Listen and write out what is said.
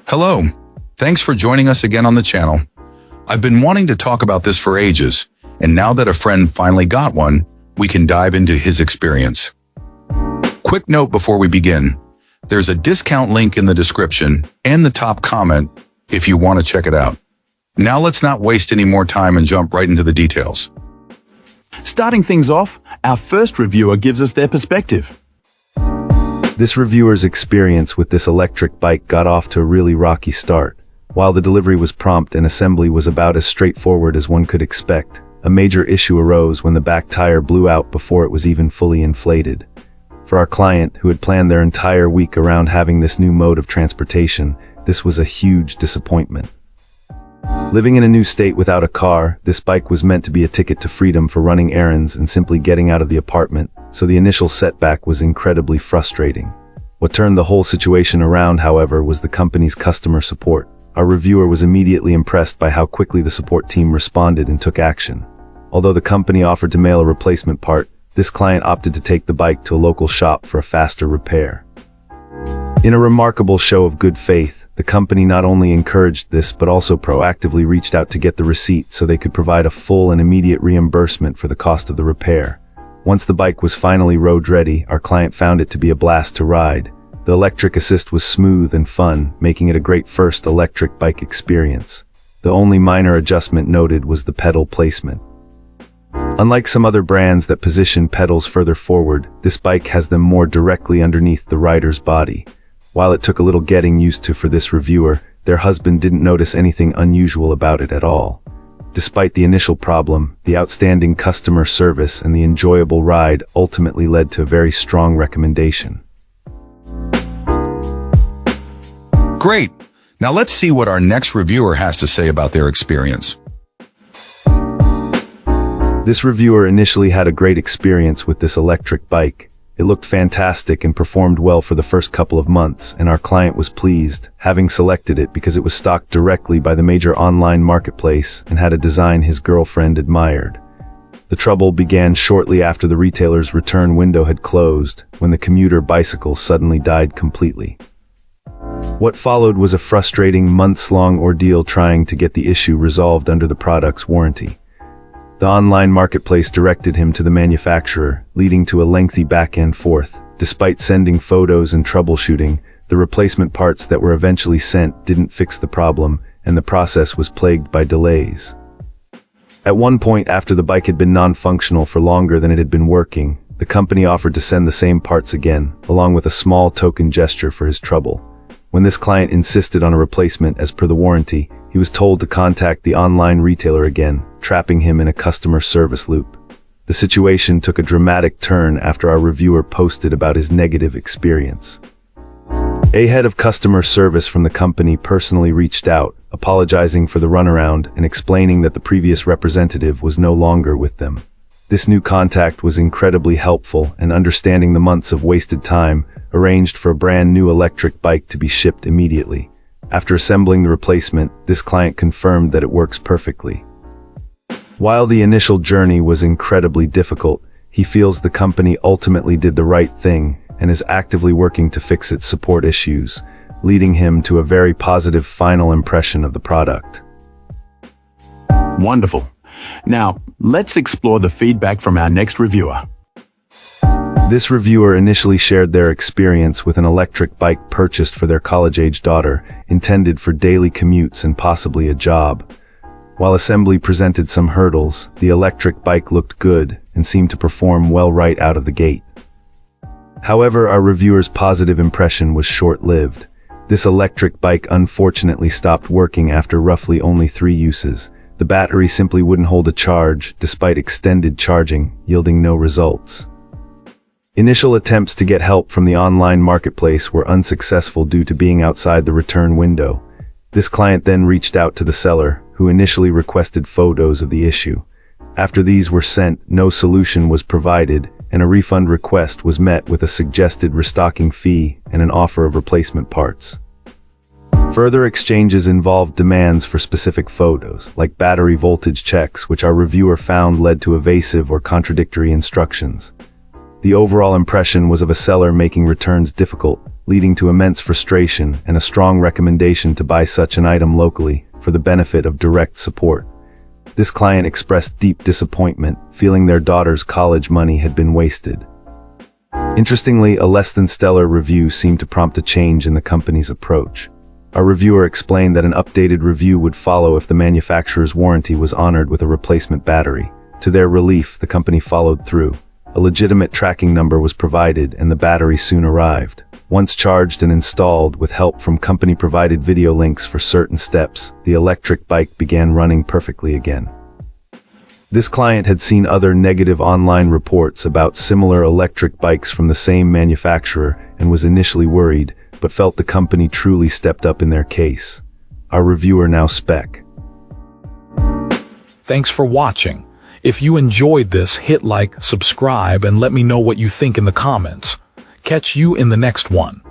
Hello, thanks for joining us again on the channel. I've been wanting to talk about this for ages, and now that a friend finally got one, we can dive into his experience. Quick note before we begin, there's a discount link in the description and the top comment if you want to check it out. Now let's not waste any more time and jump right into the details. Starting things off, our first reviewer gives us their perspective. This reviewer's experience with this electric bike got off to a really rocky start. While the delivery was prompt and assembly was about as straightforward as one could expect, a major issue arose when the back tire blew out before it was even fully inflated. For our client, who had planned their entire week around having this new mode of transportation, this was a huge disappointment. Living in a new state without a car, this bike was meant to be a ticket to freedom for running errands and simply getting out of the apartment, so the initial setback was incredibly frustrating. What turned the whole situation around, however, was the company's customer support. Our reviewer was immediately impressed by how quickly the support team responded and took action. Although the company offered to mail a replacement part, this client opted to take the bike to a local shop for a faster repair. In a remarkable show of good faith, the company not only encouraged this but also proactively reached out to get the receipt so they could provide a full and immediate reimbursement for the cost of the repair. Once the bike was finally road ready, our client found it to be a blast to ride. The electric assist was smooth and fun, making it a great first electric bike experience. The only minor adjustment noted was the pedal placement. Unlike some other brands that position pedals further forward, this bike has them more directly underneath the rider's body. While it took a little getting used to for this reviewer, their husband didn't notice anything unusual about it at all. Despite the initial problem, the outstanding customer service and the enjoyable ride ultimately led to a very strong recommendation. Great! Now let's see what our next reviewer has to say about their experience. This reviewer initially had a great experience with this electric bike. It looked fantastic and performed well for the first couple of months, and our client was pleased, having selected it because it was stocked directly by the major online marketplace and had a design his girlfriend admired. The trouble began shortly after the retailer's return window had closed, when the commuter bicycle suddenly died completely. What followed was a frustrating months-long ordeal trying to get the issue resolved under the product's warranty. The online marketplace directed him to the manufacturer, leading to a lengthy back-and-forth. Despite sending photos and troubleshooting, the replacement parts that were eventually sent didn't fix the problem, and the process was plagued by delays. At one point, after the bike had been non-functional for longer than it had been working, the company offered to send the same parts again, along with a small token gesture for his trouble. When this client insisted on a replacement as per the warranty, he was told to contact the online retailer again, trapping him in a customer service loop. The situation took a dramatic turn after our reviewer posted about his negative experience. A head of customer service from the company personally reached out, apologizing for the runaround and explaining that the previous representative was no longer with them. This new contact was incredibly helpful, and understanding the months of wasted time, arranged for a brand new electric bike to be shipped immediately. After assembling the replacement, this client confirmed that it works perfectly. While the initial journey was incredibly difficult, he feels the company ultimately did the right thing and is actively working to fix its support issues, leading him to a very positive final impression of the product. Wonderful. Now, let's explore the feedback from our next reviewer. This reviewer initially shared their experience with an electric bike purchased for their college-age daughter, intended for daily commutes and possibly a job. While assembly presented some hurdles, the electric bike looked good and seemed to perform well right out of the gate. However, our reviewer's positive impression was short-lived. This electric bike unfortunately stopped working after roughly only 3 uses. The battery simply wouldn't hold a charge, despite extended charging, yielding no results. Initial attempts to get help from the online marketplace were unsuccessful due to being outside the return window. This client then reached out to the seller, who initially requested photos of the issue. After these were sent, no solution was provided, and a refund request was met with a suggested restocking fee and an offer of replacement parts. Further exchanges involved demands for specific photos, like battery voltage checks, which our reviewer found led to evasive or contradictory instructions. The overall impression was of a seller making returns difficult, leading to immense frustration and a strong recommendation to buy such an item locally for the benefit of direct support. This client expressed deep disappointment, feeling their daughter's college money had been wasted. Interestingly, a less than stellar review seemed to prompt a change in the company's approach. Our reviewer explained that an updated review would follow if the manufacturer's warranty was honored with a replacement battery. To their relief, the company followed through. A legitimate tracking number was provided and the battery soon arrived. Once charged and installed, with help from company-provided video links for certain steps, the electric bike began running perfectly again. This client had seen other negative online reports about similar electric bikes from the same manufacturer and was initially worried, but felt the company truly stepped up in their case. Our reviewer now spec. Thanks for watching. If you enjoyed this, hit like, subscribe, and let me know what you think in the comments. Catch you in the next one.